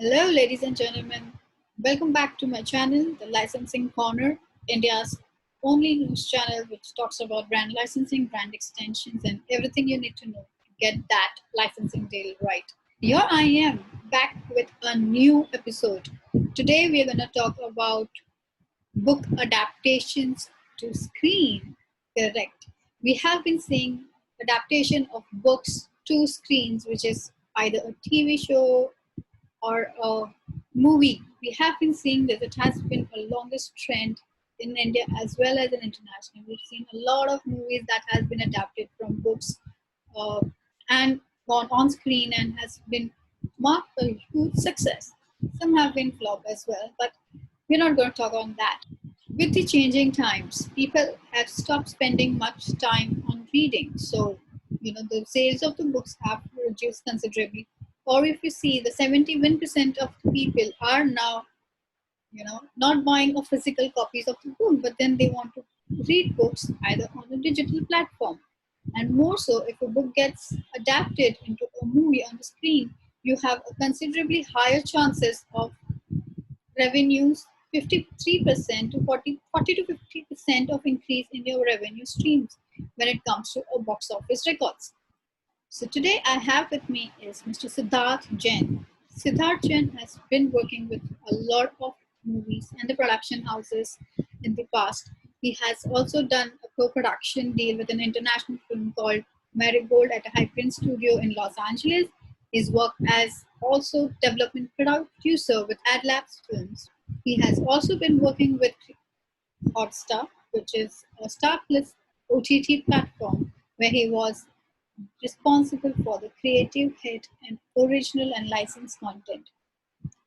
Hello, ladies and gentlemen. Welcome back to my channel, The Licensing Corner, India's only news channel which talks about brand licensing, brand extensions, and everything you need to know to get that licensing deal right. Here I am back with a new episode. Today we are going to talk about book adaptations to screen. Correct. We have been seeing adaptation of books to screens, which is either a TV show or a movie. We have been seeing this. It has been a longest trend in India as well as in international. We've seen a lot of movies that has been adapted from books uh, and gone on screen and has been marked a huge success. Some have been flop as well, but we're not going to talk on that. With the changing times, people have stopped spending much time on reading. So, the sales of the books have reduced considerably. Or if you see, the 71% of the people are now, not buying a physical copies of the book, but then they want to read books either on a digital platform. And more so, if a book gets adapted into a movie on the screen, you have a considerably higher chances of revenues 53% to 40 to 50% of increase in your revenue streams when it comes to a box office records. So today I have with me is Mr. Siddharth Jain. Siddharth Jain has been working with a lot of movies and the production houses in the past. He has also done a co-production deal with an international film called Marigold at a high-print studio in Los Angeles. He's worked as also development producer with AdLabs Films. He has also been working with Hotstar, which is a Star Plus OTT platform, where he was responsible for the creative hit and original and licensed content.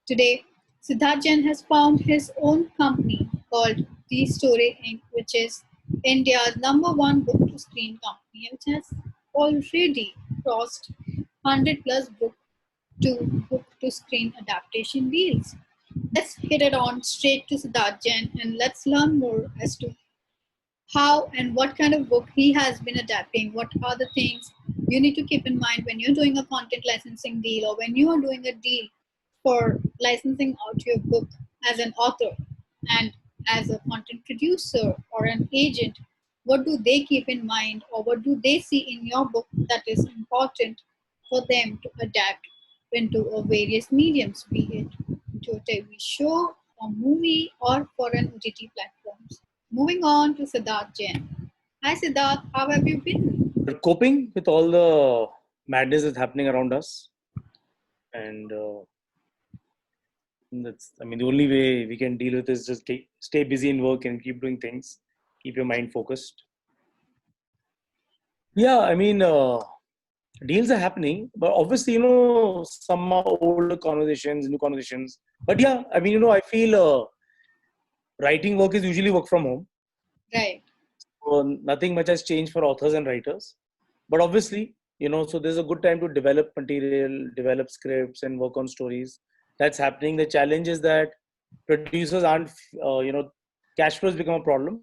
Today, Siddharth Jain has found his own company called The Story Inc., which is India's #1 book-to-screen company, which has already crossed 100 plus book-to-screen adaptation deals. Let's hit it on straight to Siddharth Jain and let's learn more as to how and what kind of book he has been adapting. What are the things you need to keep in mind when you're doing a content licensing deal or when you are doing a deal for licensing out your book as an author and as a content producer or an agent? What do they keep in mind or what do they see in your book that is important for them to adapt into a various mediums, be it into a TV show, a movie, or for an OTT platforms? Moving on to Siddharth Jain. Hi Siddharth, how have you been? We're coping with all the madness that's happening around us, and the only way we can deal with is just stay busy in work and keep doing things, keep your mind focused. Yeah, deals are happening, but obviously, some are older conversations, new conversations. But yeah, I feel writing work is usually work from home. Right. So nothing much has changed for authors and writers. But obviously, so there's a good time to develop material, develop scripts, and work on stories. That's happening. The challenge is that producers aren't, cash flows become a problem.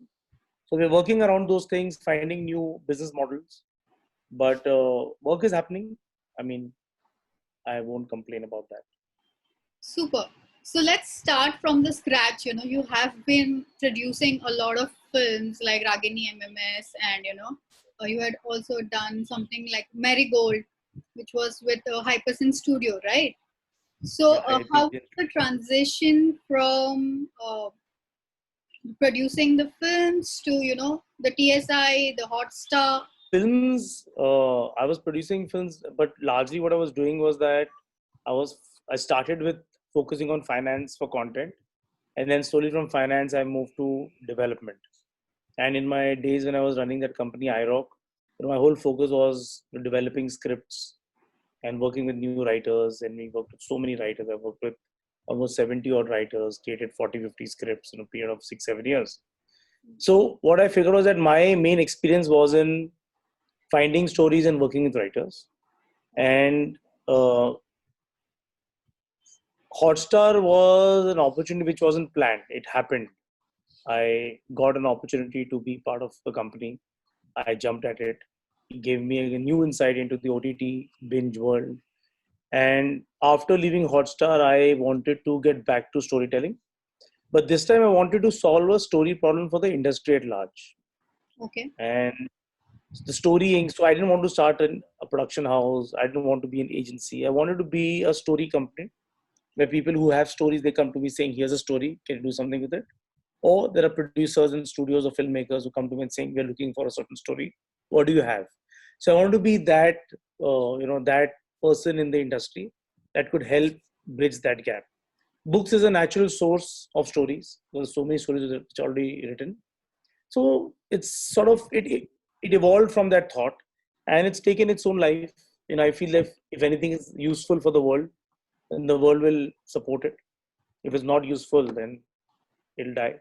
So we're working around those things, finding new business models. But work is happening. I mean, I won't complain about that. Super. So let's start from the scratch. You have been producing a lot of films like Ragini MMS, and you had also done something like Marigold, which was with Hyperson Studio, right? So how was the transition from producing the films to the TSI, the Hotstar? Films, I was producing films, but largely what I was doing was that I started with focusing on finance for content, and then slowly from finance I moved to development. And in my days when I was running that company iRock, my whole focus was developing scripts and working with new writers. And we worked with so many writers. I worked with almost 70 odd writers, created 40, 50 scripts in a period of 6-7 years. So what I figured was that my main experience was in finding stories and working with writers. And Hotstar was an opportunity which wasn't planned. It happened. I got an opportunity to be part of the company. I jumped at it. It gave me a new insight into the OTT binge world. And after leaving Hotstar, I wanted to get back to storytelling. But this time I wanted to solve a story problem for the industry at large. Okay. And the storying, so I didn't want to start a production house. I didn't want to be an agency. I wanted to be a story company where people who have stories, they come to me saying, here's a story, can you do something with it? Or there are producers and studios or filmmakers who come to me and saying, we're looking for a certain story. What do you have? So I want to be that, that person in the industry that could help bridge that gap. Books is a natural source of stories. There's so many stories which are already written. So it's sort of, it evolved from that thought, and it's taken its own life. I feel if anything is useful for the world, then the world will support it. If it's not useful, then it'll die.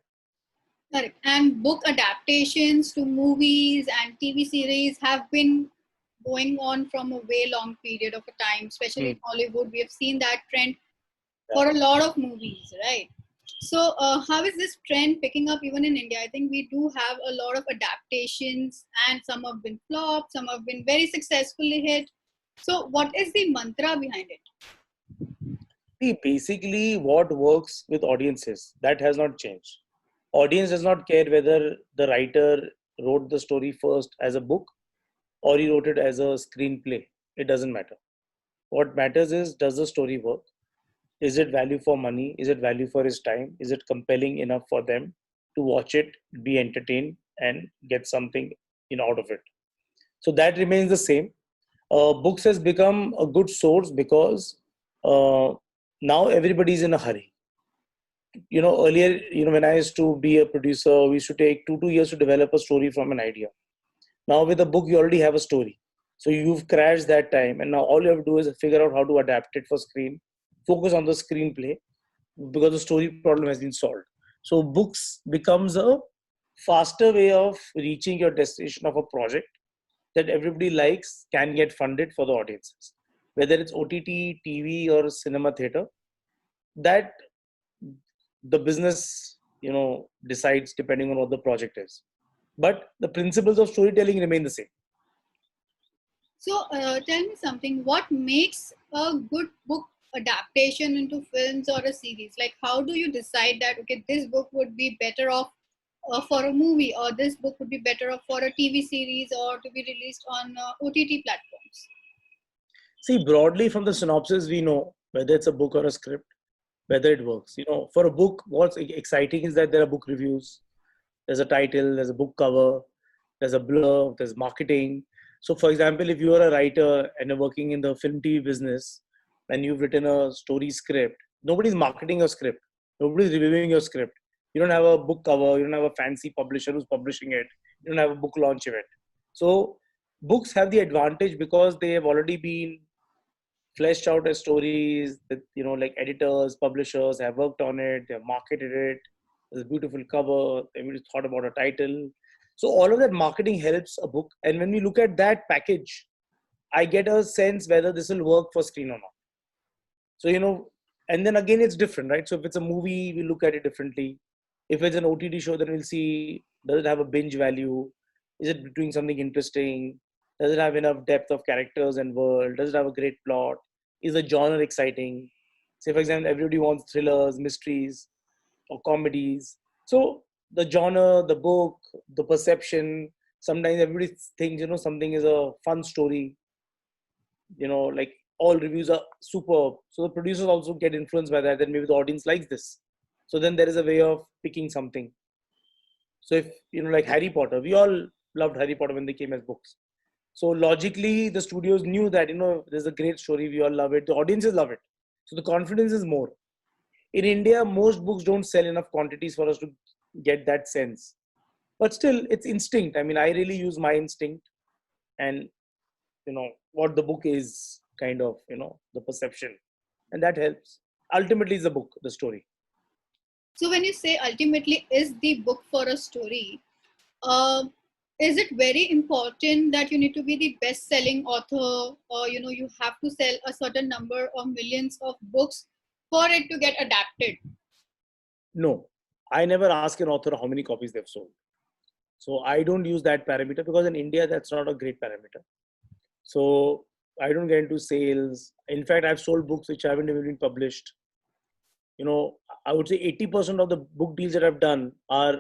Correct. And book adaptations to movies and TV series have been going on from a way long period of a time, especially in Hollywood. We have seen that trend for a lot of movies, right? So, how is this trend picking up even in India? I think we do have a lot of adaptations, and some have been flopped, some have been very successfully hit. So, what is the mantra behind it? See, basically, what works with audiences, that has not changed. Audience does not care whether the writer wrote the story first as a book or he wrote it as a screenplay. It doesn't matter. What matters is, does the story work? Is it value for money? Is it value for his time? Is it compelling enough for them to watch it, be entertained, and get something out of it? So that remains the same. Books has become a good source because uh, now everybody's in a hurry. Earlier, when I used to be a producer, we used to take 2 years to develop a story from an idea. Now with a book, you already have a story. So you've crashed that time, and now all you have to do is figure out how to adapt it for screen, focus on the screenplay, because the story problem has been solved. So books becomes a faster way of reaching your destination of a project that everybody likes, can get funded for the audiences. Whether it's OTT, TV, or cinema theater, that the business, decides depending on what the project is. But the principles of storytelling remain the same. So, tell me something. What makes a good book adaptation into films or a series? Like, how do you decide that, okay, this book would be better off for a movie, or this book would be better off for a TV series or to be released on OTT platforms? See, broadly from the synopsis, we know whether it's a book or a script, whether it works. For a book, what's exciting is that there are book reviews, there's a title, there's a book cover, there's a blurb, there's marketing. So, for example, if you are a writer and you're working in the film TV business and you've written a story script, nobody's marketing your script, nobody's reviewing your script. You don't have a book cover, you don't have a fancy publisher who's publishing it, you don't have a book launch event. So, books have the advantage because they have already been fleshed out as stories that like editors, publishers have worked on it, they've marketed it. There's a beautiful cover, everybody thought about a title. So all of that marketing helps a book, and when we look at that package, I get a sense whether this will work for screen or not. So and then again it's different, right? So if it's a movie, we look at it differently. If it's an OTT show, then we'll see, does it have a binge value? Is it doing something interesting? Does it have enough depth of characters and world? Does it have a great plot? Is the genre exciting? Say, for example, everybody wants thrillers, mysteries, or comedies. So the genre, the book, the perception, sometimes everybody thinks, something is a fun story, like all reviews are superb. So the producers also get influenced by that, then maybe the audience likes this. So then there is a way of picking something. So if, like Harry Potter, we all loved Harry Potter when they came as books. So logically, the studios knew that, there's a great story, we all love it, the audiences love it. So the confidence is more. In India, most books don't sell enough quantities for us to get that sense. But still, it's instinct. I mean, I really use my instinct and, what the book is, kind of, the perception. And that helps. Ultimately, is the book, the story. So, when you say ultimately is the book for a story, uh, is it very important that you need to be the best-selling author, or you have to sell a certain number of millions of books for it to get adapted? No, I never ask an author how many copies they've sold. So I don't use that parameter because in India, that's not a great parameter. So I don't get into sales. In fact, I've sold books which haven't even been published. You know, I would say 80% of the book deals that I've done are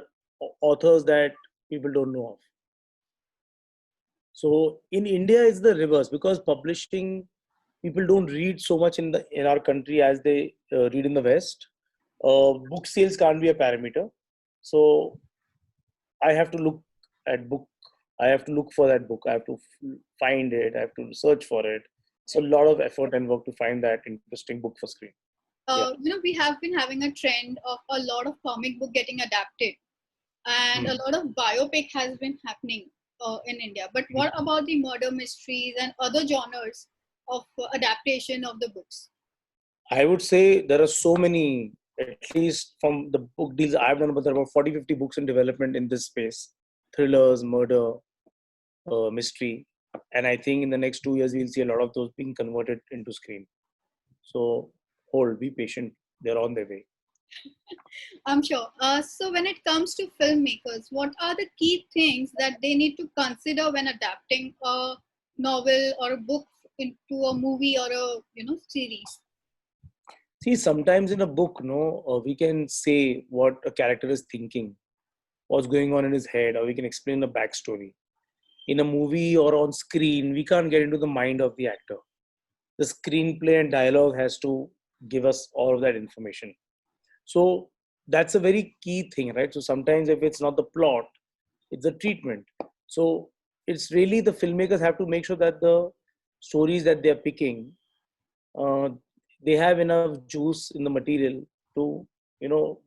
authors that people don't know of. So in India, it's the reverse, because publishing, people don't read so much in our country as they read in the West. Book sales can't be a parameter. So I have to look at book. I have to look for that book. I have to find it. I have to search for it. It's a lot of effort and work to find that interesting book for screen. Yeah. We have been having a trend of a lot of comic book getting adapted, and a lot of biopic has been happening in India. But what about the murder mysteries and other genres of adaptation of the books? I would say there are so many, at least from the book deals I've done, but there are about 40, 50 books in development in this space. Thrillers, murder, mystery. And I think in the next 2 years, we'll see a lot of those being converted into screen. So be patient. They're on their way. I'm sure. So when it comes to filmmakers, what are the key things that they need to consider when adapting a novel or a book into a movie or a series? See, sometimes in a book, we can say what a character is thinking, what's going on in his head, or we can explain the backstory. In a movie or on screen, we can't get into the mind of the actor. The screenplay and dialogue has to give us all of that information. So that's a very key thing, right? So sometimes if it's not the plot, it's the treatment. So it's really the filmmakers have to make sure that the stories that they're picking, uh, they have enough juice in the material to,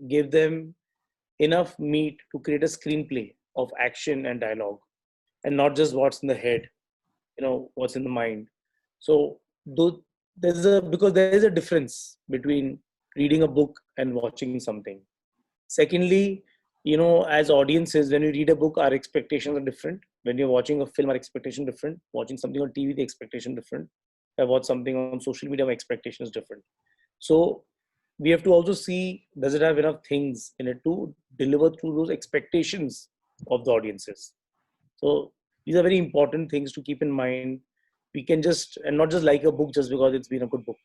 give them enough meat to create a screenplay of action and dialogue, and not just what's in the head, what's in the mind. So though because there is a difference between reading a book and watching something. Secondly, as audiences, when we read a book, our expectations are different. When you're watching a film, our expectation different. Watching something on TV, the expectation different. If I watch something on social media, my expectation is different. So we have to also see, does it have enough things in it to deliver through those expectations of the audiences. So these are very important things to keep in mind. We can just, and not just like a book just because it's been a good book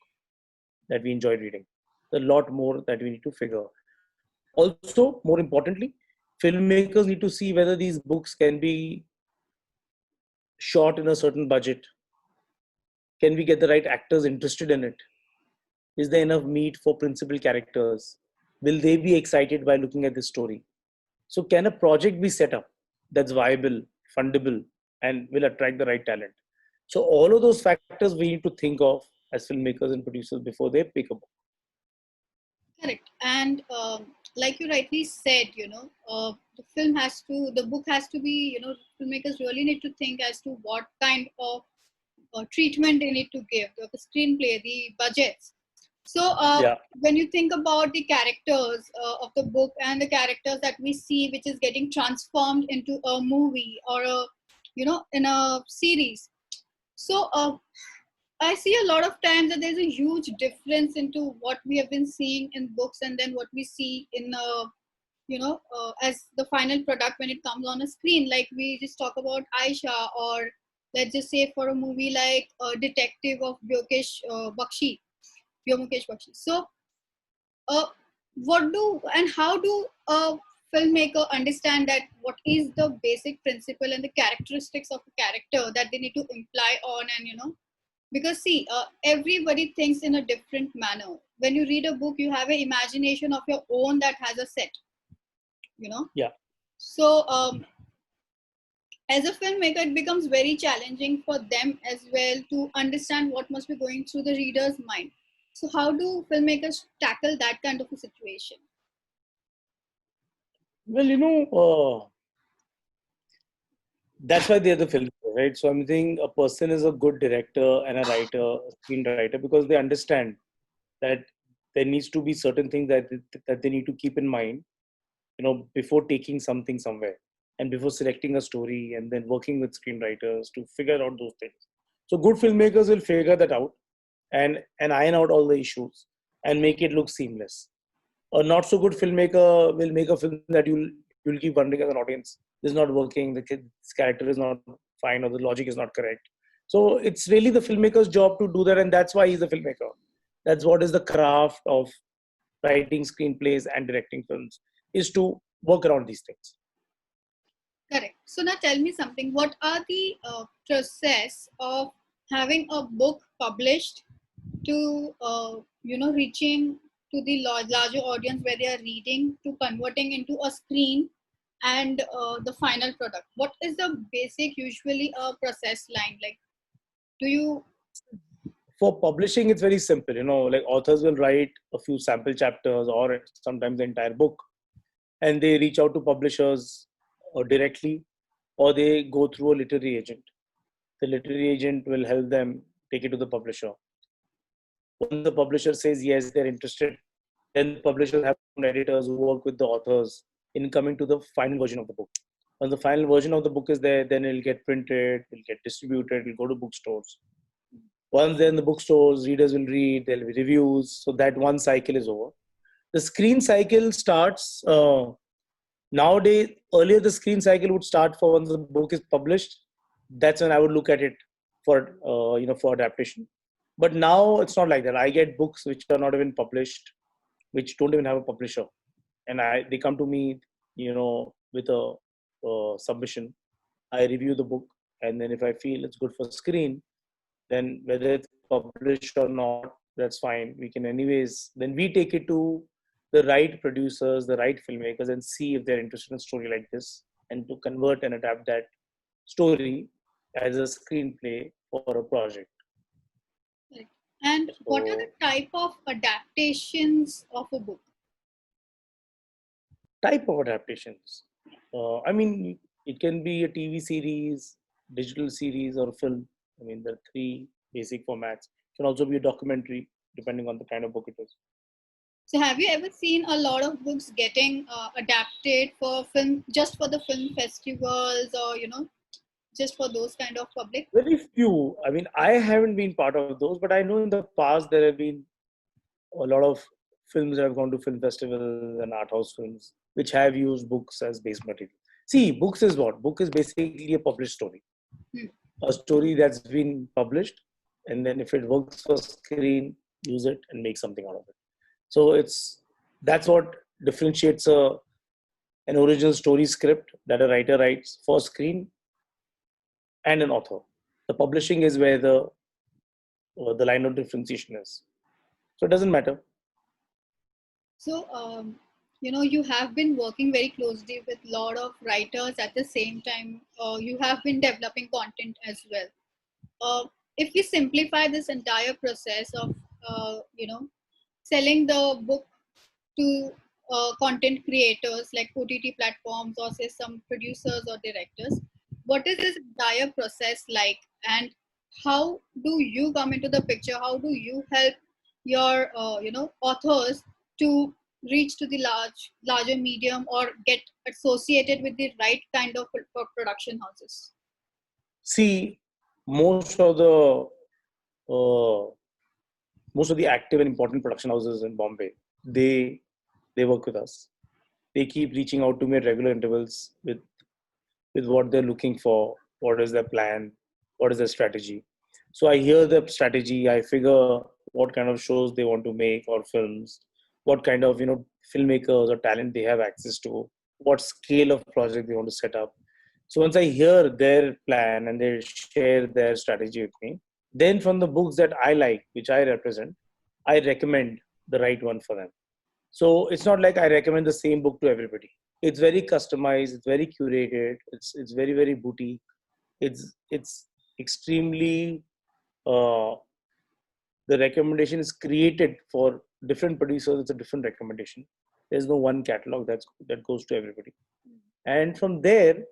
that we enjoy reading. There's a lot more that we need to figure. Also, more importantly, filmmakers need to see whether these books can be shot in a certain budget. Can we get the right actors interested in it? Is there enough meat for principal characters? Will they be excited by looking at this story? So can a project be set up that's viable, fundable, and will attract the right talent? So all of those factors we need to think of as filmmakers and producers before they pick a book. Correct. And like you rightly said, the book has to be, filmmakers really need to think as to what kind of treatment they need to give, the screenplay, the budgets. So when you think about the characters of the book and the characters that we see, which is getting transformed into a movie or in a series. So I see a lot of times that there's a huge difference into what we have been seeing in books and then what we see in as the final product when it comes on a screen. Like we just talk about Aisha, or let's just say for a movie like Detective of Vyomukesh Bakshi. So how do a filmmaker understand that what is the basic principle and the characteristics of a character that they need to imply on, and because see, everybody thinks in a different manner. When you read a book, you have an imagination of your own that has a set, Yeah. So as a filmmaker, it becomes very challenging for them as well to understand what must be going through the reader's mind. So how do filmmakers tackle that kind of a situation? Well, that's why they're the filmmaker, right? So I'm saying a person is a good director and a writer, a screenwriter, because they understand that there needs to be certain things that they need to keep in mind, before taking something somewhere, and before selecting a story, and then working with screenwriters to figure out those things. So good filmmakers will figure that out and iron out all the issues and make it look seamless. A not so good filmmaker will make a film that you'll keep wondering as an audience, this is not working, this character is not fine, or the logic is not correct. So it's really the filmmaker's job to do that, and that's why he's a filmmaker. That's what is the craft of writing screenplays and directing films, is to work around these things. Correct. So now tell me something. What are the process of having a book published to reaching to the larger audience where they are reading, to converting into a screen, and the final product? What is the basic usually process line like? Do you? For publishing, it's very simple. Like authors will write a few sample chapters or sometimes the entire book, and they reach out to publishers directly, or they go through a literary agent. The literary agent will help them take it to the publisher. Once the publisher says yes, they're interested, then the publishers have editors who work with the authors in coming to the final version of the book. Once the final version of the book is there, then it'll get printed, it'll get distributed, it'll go to bookstores. Once they're in the bookstores, readers will read, there'll be reviews. So that one cycle is over. The screen cycle starts nowadays. Earlier, the screen cycle would start for once the book is published. That's when I would look at it for for adaptation. But now it's not like that. I get books which are not even published, which don't even have a publisher, and they come to me, with a submission. I review the book, and then if I feel it's good for screen, then whether it's published or not, that's fine. We can anyways, then we take it to the right producers, the right filmmakers, and see if they're interested in a story like this, and to convert and adapt that story as a screenplay for a project. And what are the type of adaptations of a book? Type of adaptations. I mean, it can be a TV series, digital series, or film. I mean, there are three basic formats. It can also be a documentary, depending on the kind of book it is. So have you ever seen a lot of books getting adapted for film, just for the film festivals, or just for those kind of public? Very few. I mean, I haven't been part of those, but I know in the past there have been a lot of films that have gone to film festivals and art house films, which have used books as base material. See, books is what? Book is basically a published story. A story that's been published, and then if it works for screen, use it and make something out of it. So that's what differentiates an original story script that a writer writes for screen and an author. The publishing is where the line of differentiation is. So it doesn't matter. So you have been working very closely with a lot of writers at the same time. You have been developing content as well. If we simplify this entire process of selling the book to content creators like OTT platforms, or say some producers or directors, what is this entire process like, and how do you come into the picture? How do you help your authors to reach to the larger medium, or get associated with the right kind of production houses? See, most of the uh, most of the active and important production houses in Bombay, they work with us. They keep reaching out to me at regular intervals with what they're looking for, what is their plan, what is their strategy. So I hear the strategy, I figure what kind of shows they want to make or films, what kind of filmmakers or talent they have access to, what scale of project they want to set up. So once I hear their plan and they share their strategy with me, then from the books that I like, which I represent, I recommend the right one for them. So it's not like I recommend the same book to everybody. It's very customized, it's very curated, it's very, very boutique. It's extremely the recommendation is created for different producers. It's a different recommendation. There's no one catalog that goes to everybody. And from there,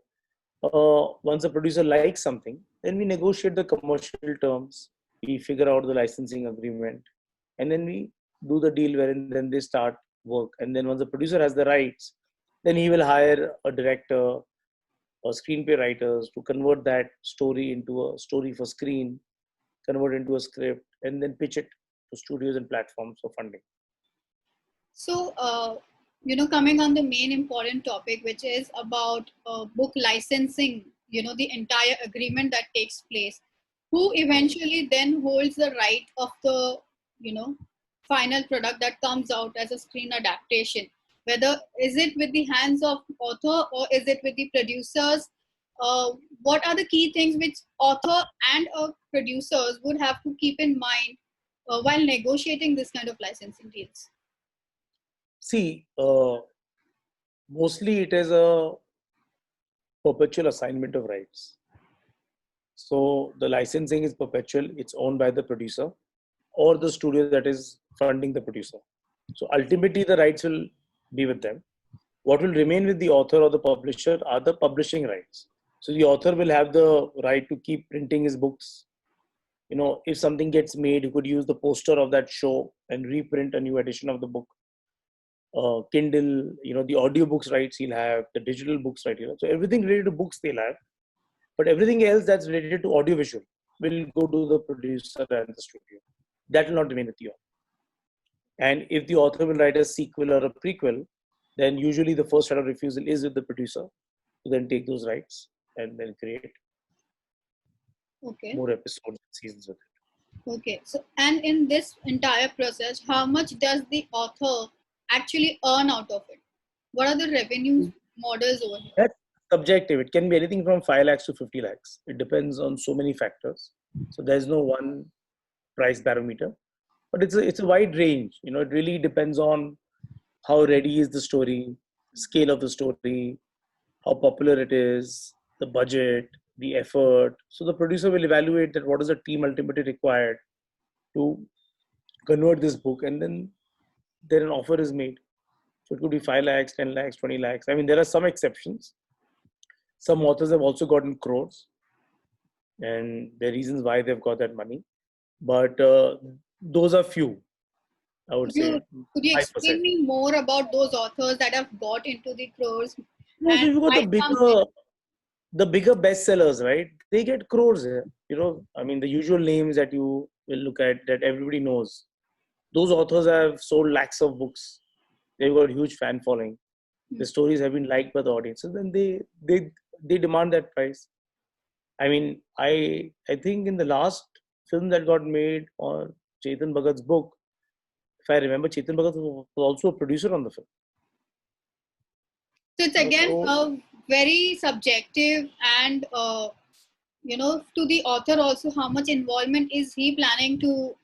once a producer likes something, then we negotiate the commercial terms. We figure out the licensing agreement, and then we do the deal wherein then they start work. And then once the producer has the rights, then he will hire a director or screenplay writers to convert that story into a story for screen, convert into a script, and then pitch it to studios and platforms for funding. So, coming on the main important topic, which is about book licensing, the entire agreement that takes place. who eventually then holds the right of the, you know, final product that comes out as a screen adaptation? Whether is it with the hands of author or is it with the producers? What are the key things which author and producers would have to keep in mind while negotiating this kind of licensing deals? See, mostly it is a perpetual assignment of rights. So the licensing is perpetual. It's owned by the producer or the studio that is funding the producer. So ultimately, the rights will be with them. What will remain with the author or the publisher are the publishing rights. So the author will have the right to keep printing his books. You know, if something gets made, he could use the poster of that show and reprint a new edition of the book. Kindle, you know, the audiobooks rights he'll have, the digital books right, you know. So everything related to books they'll have, but everything else that's related to audiovisual will go to the producer and the studio. That will not remain with the author. And if the author will write a sequel or a prequel, then usually the first right of refusal is with the producer to then take those rights and then create Okay. more episodes and seasons with it. Okay. So, and in this entire process, how much does the author actually earn out of it? What are the revenue models over here? That's subjective. It can be anything from 5 lakhs to 50 lakhs. It depends on so many factors. So there's no one price parameter, but it's a wide range. You know, it really depends on how ready is the story, scale of the story, how popular it is, the budget, the effort. So the producer will evaluate that what is the team ultimately required to convert this book, and then an offer is made. So it could be 5 lakhs, 10 lakhs, 20 lakhs. I mean, there are some exceptions. Some authors have also gotten crores, and there are reasons why they've got that money. But those are few, I would say, Could you explain 5%. me more about those authors that have got into the crores No, so and you've got why some did? the bigger bestsellers, right? They get crores here. You know, I mean, the usual names that you will look at that everybody knows. Those authors have sold lakhs of books. They've got a huge fan following. The stories have been liked by the audience. So then they demand that price. I mean, I think in the last film that got made on Chetan Bhagat's book, if I remember, Chetan Bhagat was also a producer on the film. So it's You know, again so very subjective and to the author also, how much involvement is he planning to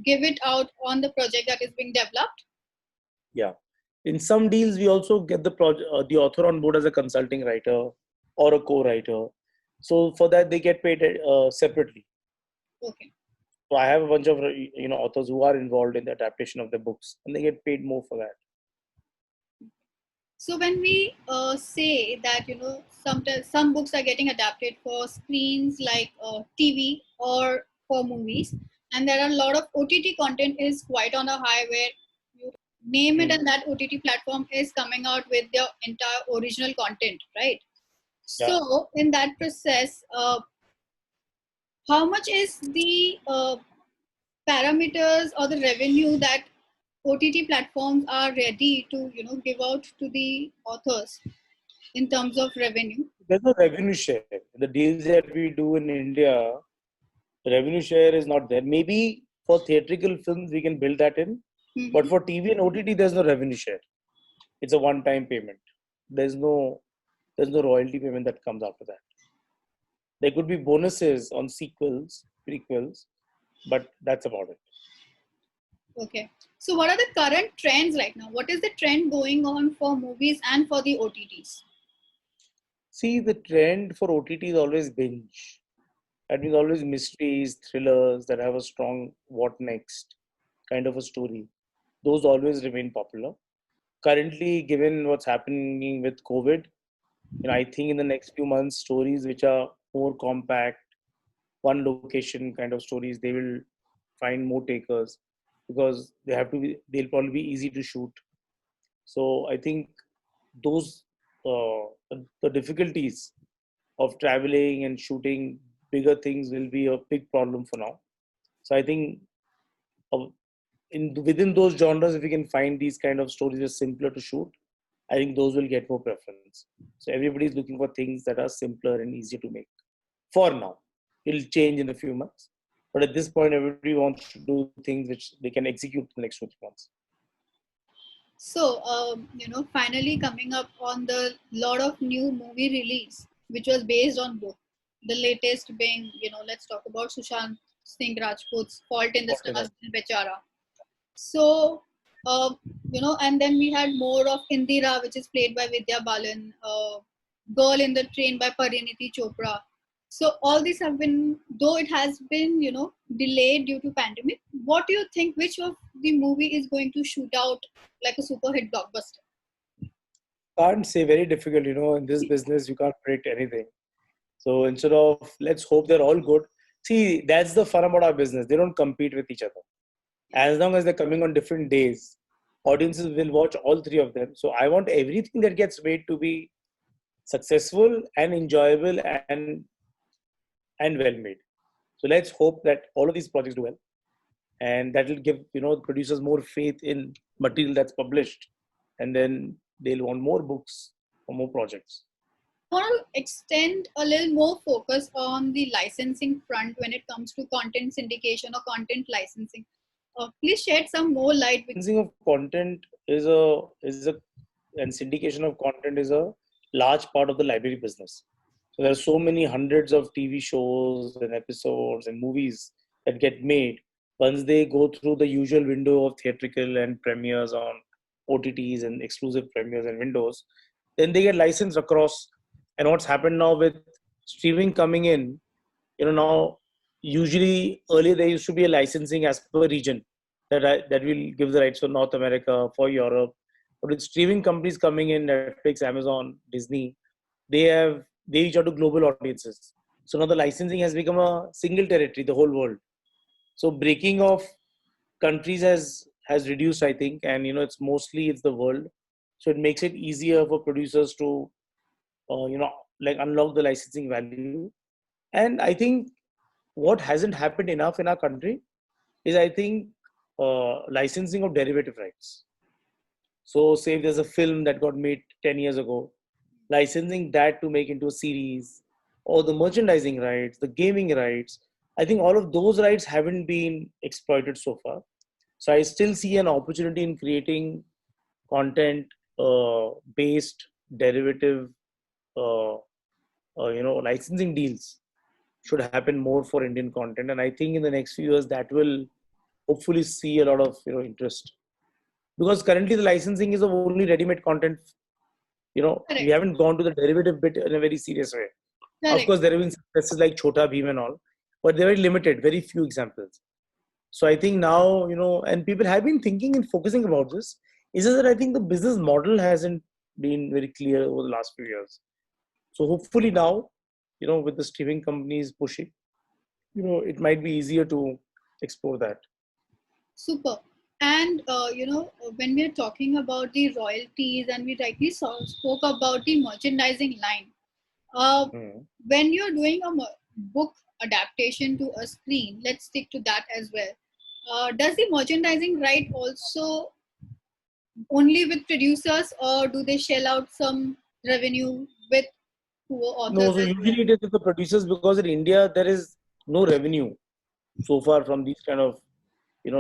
give it out on the project that is being developed? yeah, in some deals we also get the author on board as a consulting writer or a co-writer. So for that they get paid separately. Okay. So I have a bunch of authors who are involved in the adaptation of the books, and they get paid more for that. So when we say that sometimes some books are getting adapted for screens like TV or for movies, and there are a lot of OTT content is quite on a high where you name it and that OTT platform is coming out with their entire original content, right? Yeah. So in that process, how much is the parameters or the revenue that OTT platforms are ready to give out to the authors in terms of revenue? There's no revenue share. The deals that we do in India, the revenue share is not there. Maybe for theatrical films we can build that in, but for TV and OTT there's no revenue share. It's a one-time payment. There's no royalty payment that comes after that. There could be bonuses on sequels, prequels, but that's about it. Okay. So what are the current trends right now? What is the trend going on for movies and for the OTTs? See, the trend for OTT is always binge. That means always mysteries, thrillers that have a strong what next kind of a story. Those always remain popular. Currently, given what's happening with COVID, I think in the next few months, stories which are more compact, one location kind of stories, they will find more takers because they'll probably be easy to shoot. So I think those the difficulties of traveling and shooting bigger things will be a big problem for now. So I think uh, within those genres, if we can find these kind of stories that are simpler to shoot, I think those will get more preference. So everybody's looking for things that are simpler and easier to make for now. it'll change in a few months. But at this point, everybody wants to do things which they can execute in the next 2 3 months. So, finally coming up on the lot of new movie release, which was based on book. The latest being, let's talk about Sushant Singh Rajput's Fault in the Stars, Bechara. So, and then we had more of Indira, which is played by Vidya Balan, Girl in the Train by Pariniti Chopra. So all these have been, though it has been, delayed due to pandemic. What do you think? Which of the movie is going to shoot out like a super hit blockbuster? Can't say, very difficult. In this business, you can't predict anything. So instead of let's hope they're all good. See, that's the fun about our business. They don't compete with each other. As long as they're coming on different days, audiences will watch all three of them. So I want everything that gets made to be successful and enjoyable and well made. So let's hope that all of these projects do well, and that will give the producers more faith in material that's published, and then they'll want more books or more projects. I want to extend a little more focus on the licensing front when it comes to content syndication or content licensing. Please shed some more light. Licensing of content is a and syndication of content is a large part of the library business. So there are so many hundreds of TV shows and episodes and movies that get made. Once they go through the usual window of theatrical and premieres on OTTs and exclusive premieres and windows, then they get licensed across. And what's happened now with streaming coming in, now usually earlier there used to be a licensing as per region that will give the rights for North America, for Europe. But with streaming companies coming in, Netflix, Amazon, Disney, they reach out to global audiences. So now the licensing has become a single territory, the whole world. So breaking of countries has reduced, I think, and it's the world. So it makes it easier for producers to like unlock the licensing value. And I think what hasn't happened enough in our country is, I think, licensing of derivative rights. So say if there's a film that got made 10 years ago, licensing that to make into a series, or the merchandising rights, the gaming rights, I think all of those rights haven't been exploited so far. So I still see an opportunity in creating content based derivative licensing deals should happen more for Indian content. And I think in the next few years that will hopefully see a lot of interest, because currently the licensing is of only ready-made content. We haven't gone to the derivative bit in a very serious way. Correct. Of course, there have been successes like Chota Bheem and all, but they're very limited, very few examples. So I think now, and people have been thinking and focusing about this, is that I think the business model hasn't been very clear over the last few years. So hopefully now, with the streaming companies pushing, it might be easier to explore that. Super. And, when we're talking about the royalties and we rightly spoke about the merchandising line, when you're doing a book adaptation to a screen, let's stick to that as well. Does the merchandising right also only with producers, or do they shell out some revenue with poor authors? No, so usually it is with the producers, because in India there is no revenue so far from these kind of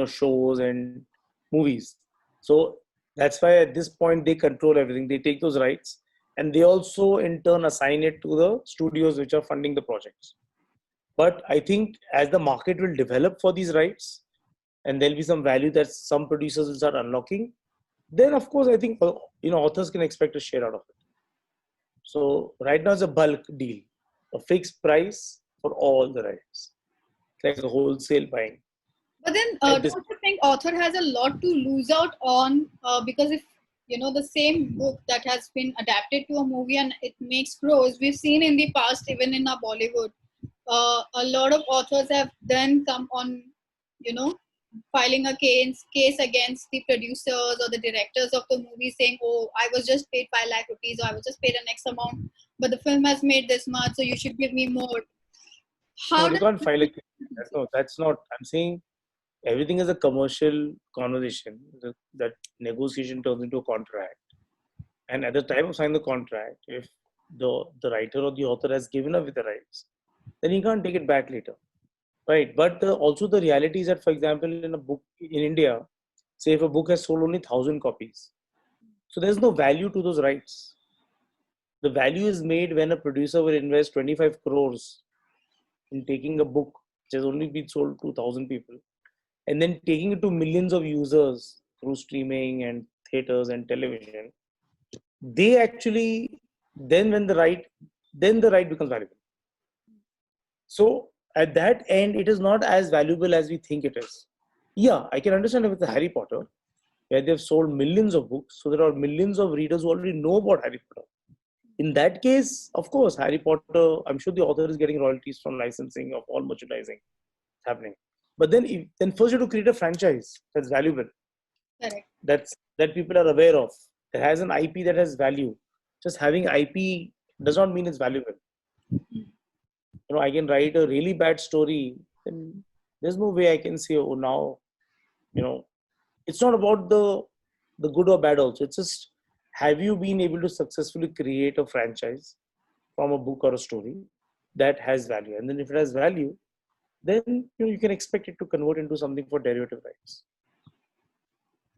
shows and movies. So that's why at this point they control everything. They take those rights, and they also in turn assign it to the studios which are funding the projects. But I think as the market will develop for these rights, and there'll be some value that some producers will start unlocking, then of course I think authors can expect a share out of it. So right now it's a bulk deal, a fixed price for all the rights. It's like a wholesale buying. But then don't you think author has a lot to lose out on, because if the same book that has been adapted to a movie and it makes crores, we've seen in the past, even in our Bollywood, a lot of authors have then come on, filing a case against the producers or the directors of the movie, saying, oh, I was just paid 5 lakh rupees, or I was just paid an X amount, but the film has made this much, so you should give me more. How no, they can't file a case. No, that's not. I'm saying everything is a commercial conversation. That negotiation turns into a contract. And at the time of signing the contract, if the writer or the author has given up with the rights, then you can't take it back later, right? But also the reality is that, for example, in a book in India, say if a book has sold only 1,000 copies, so there's no value to those rights. The value is made when a producer will invest 25 crores in taking a book which has only been sold to 1,000 people and then taking it to millions of users through streaming and theaters and television. They actually, then when the right, then the right becomes valuable. So at that end, it is not as valuable as we think it is. Yeah, I can understand if it's a Harry Potter, where they've sold millions of books, so there are millions of readers who already know about Harry Potter. In that case, of course, Harry Potter, I'm sure the author is getting royalties from licensing of all merchandising happening. But then, then first you have to create a franchise that's valuable, Correct. that people are aware of, that has an IP that has value. Just having IP does not mean it's valuable. I can write a really bad story, then there's no way I can say, oh, now, you know, it's not about the good or bad also. It's just, have you been able to successfully create a franchise from a book or a story that has value? And then if it has value, then you can expect it to convert into something for derivative rights.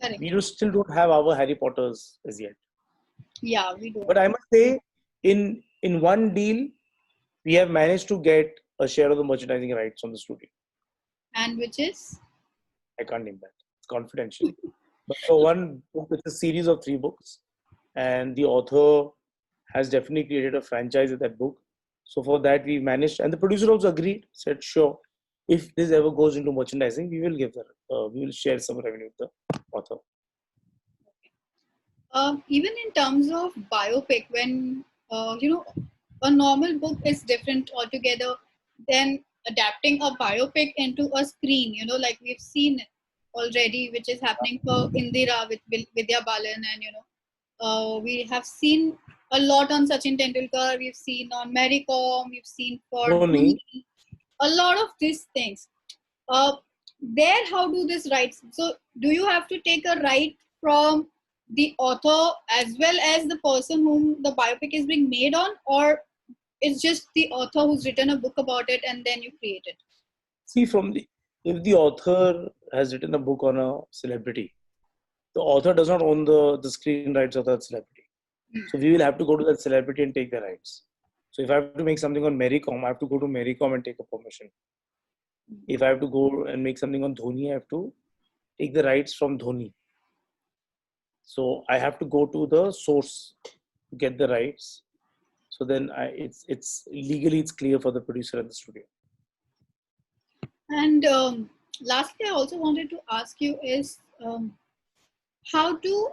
Correct. We still don't have our Harry Potters as yet. Yeah, we do. But I must say, in one deal, we have managed to get a share of the merchandising rights on the studio. And which is? I can't name that. It's confidential. But for one book, it's a series of 3 books, and the author has definitely created a franchise with that book. So for that, we managed, and the producer also agreed, said, sure, if this ever goes into merchandising, we will give that. We will share some revenue with the author. Even in terms of biopic, when a normal book is different altogether than adapting a biopic into a screen, like we've seen already, which is happening for Indira with Vidya Balan, and we have seen a lot on Sachin Tendulkar, we've seen on Mary Kom, we've seen for Dhoni. a lot of these things. There, how do this rights? So, do you have to take a right from the author as well as the person whom the biopic is being made on, or it's just the author who's written a book about it and then you create it? See, if the author has written a book on a celebrity, the author does not own the screen rights of that celebrity. So we will have to go to that celebrity and take the rights. So if I have to make something on Mary Kom, I have to go to Mary Kom and take a permission. If I have to go and make something on Dhoni, I have to take the rights from Dhoni. So I have to go to the source to get the rights. So then it's legally it's clear for the producer and the studio. And lastly, I also wanted to ask you is how do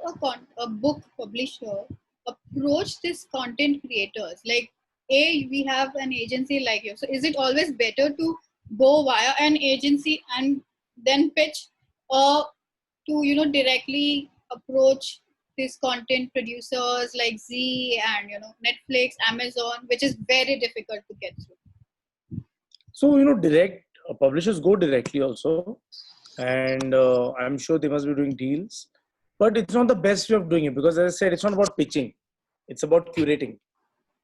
a book publisher approach this content creators? Like, we have an agency like you. So is it always better to go via an agency and then pitch, or to directly approach these content producers like Z and Netflix, Amazon, which is very difficult to get through? So direct publishers go directly also, and I'm sure they must be doing deals, but it's not the best way of doing it, because as I said, it's not about pitching, it's about curating.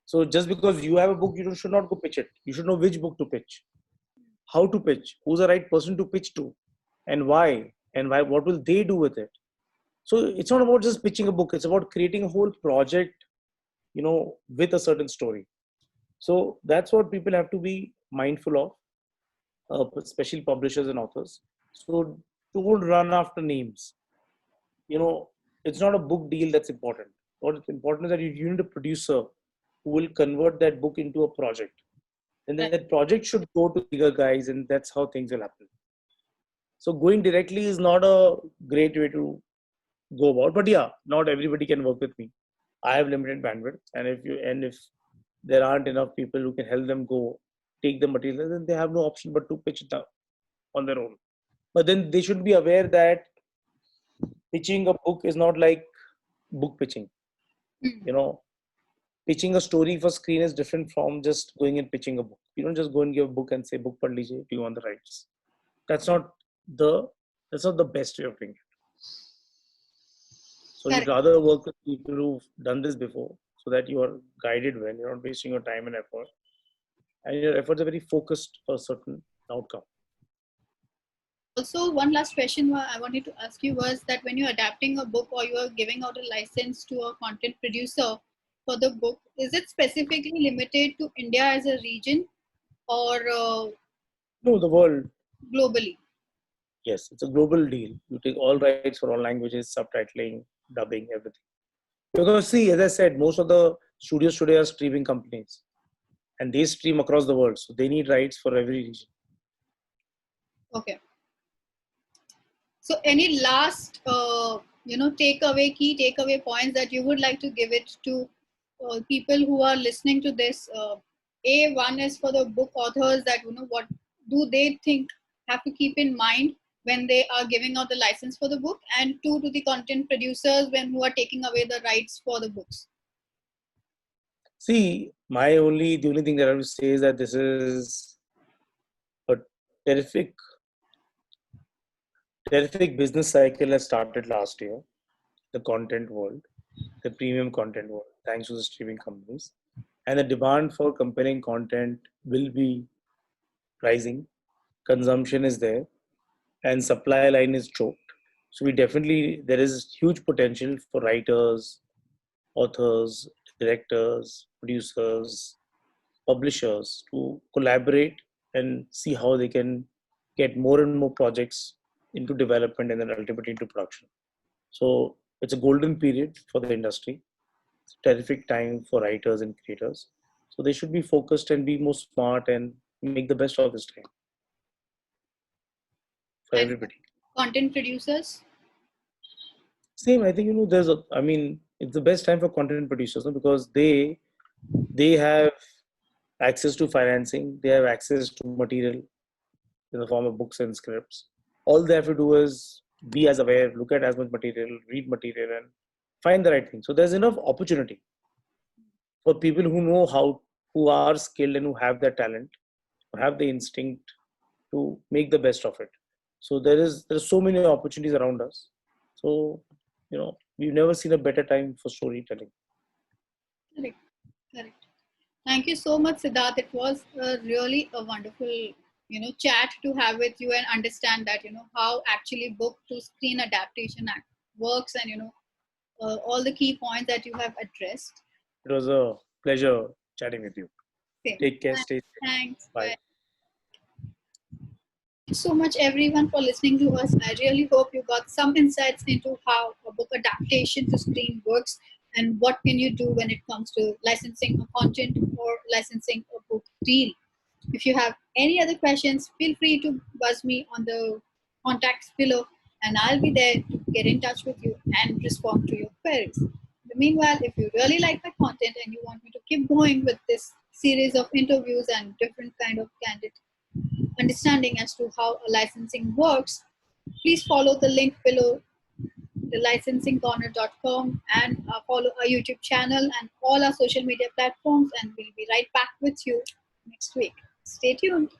So just because you have a book, you should not go pitch it. You should know which book to pitch, how to pitch, who's the right person to pitch to, and why, what will they do with it. So it's not about just pitching a book, it's about creating a whole project, with a certain story. So that's what people have to be mindful of, especially publishers and authors. So don't run after names. It's not a book deal that's important. What's important is that you need a producer who will convert that book into a project. And then that project should go to bigger guys, and that's how things will happen. So going directly is not a great way to go about. But yeah, not everybody can work with me. I have limited bandwidth, and if there aren't enough people who can help them go take the material, then they have no option but to pitch it on their own. But then they should be aware that pitching a book is not like book pitching. Pitching a story for screen is different from just going and pitching a book. You don't just go and give a book and say, book pad lijiye, do you want the rights? That's not the best way of doing it. So you'd rather work with people who've done this before, so that you are guided well, you're not wasting your time and effort. and your efforts are very focused for a certain outcome. Also, one last question I wanted to ask you was that when you're adapting a book or you are giving out a license to a content producer for the book, is it specifically limited to India as a region or No, the world. globally? Yes, it's a global deal. You take all rights for all languages, subtitling, dubbing, everything. Because see, as I said, most of the studios today are streaming companies, and they stream across the world, so they need rights for every region. Okay. So, any last, key takeaway points that you would like to give it to people who are listening to this? One is for the book authors that, what do they think have to keep in mind when they are giving out the license for the book, and two, to the content producers who are taking away the rights for the books. See, the only thing that I would say is that this is a terrific business cycle has started last year. The content world, the premium content world, thanks to the streaming companies, and the demand for compelling content will be rising. Consumption is there, and supply line is choked. So there is huge potential for writers, authors, directors, producers, publishers to collaborate and see how they can get more and more projects into development and then ultimately into production. So it's a golden period for the industry. It's a terrific time for writers and creators. So they should be focused and be more smart and make the best of this time for And everybody. content producers? Same, I think it's the best time for content producers, no? Because they have access to financing, they have access to material in the form of books and scripts. All they have to do is be as aware, look at as much material, read material, and find the right thing. So there's enough opportunity for people who know who are skilled and who have that talent, who have the instinct to make the best of it. So there's so many opportunities around us. So we've never seen a better time for storytelling. Correct. Correct. Thank you so much, Siddharth. It was really a wonderful, chat to have with you and understand that, how actually book to screen adaptation works and, all the key points that you have addressed. It was a pleasure chatting with you. Okay. Take care, stay safe. Thanks. Bye. Bye. Thanks so much, everyone, for listening to us. I really hope you got some insights into how a book adaptation to screen works and what can you do when it comes to licensing a content or licensing a book deal. If you have any other questions, feel free to buzz me on the contacts below, and I'll be there to get in touch with you and respond to your queries. Meanwhile, if you really like my content and you want me to keep going with this series of interviews and different kind of candid understanding as to how a licensing works, please follow the link below, thelicensingcorner.com, and follow our YouTube channel and all our social media platforms, and we'll be right back with you next week. Stay tuned.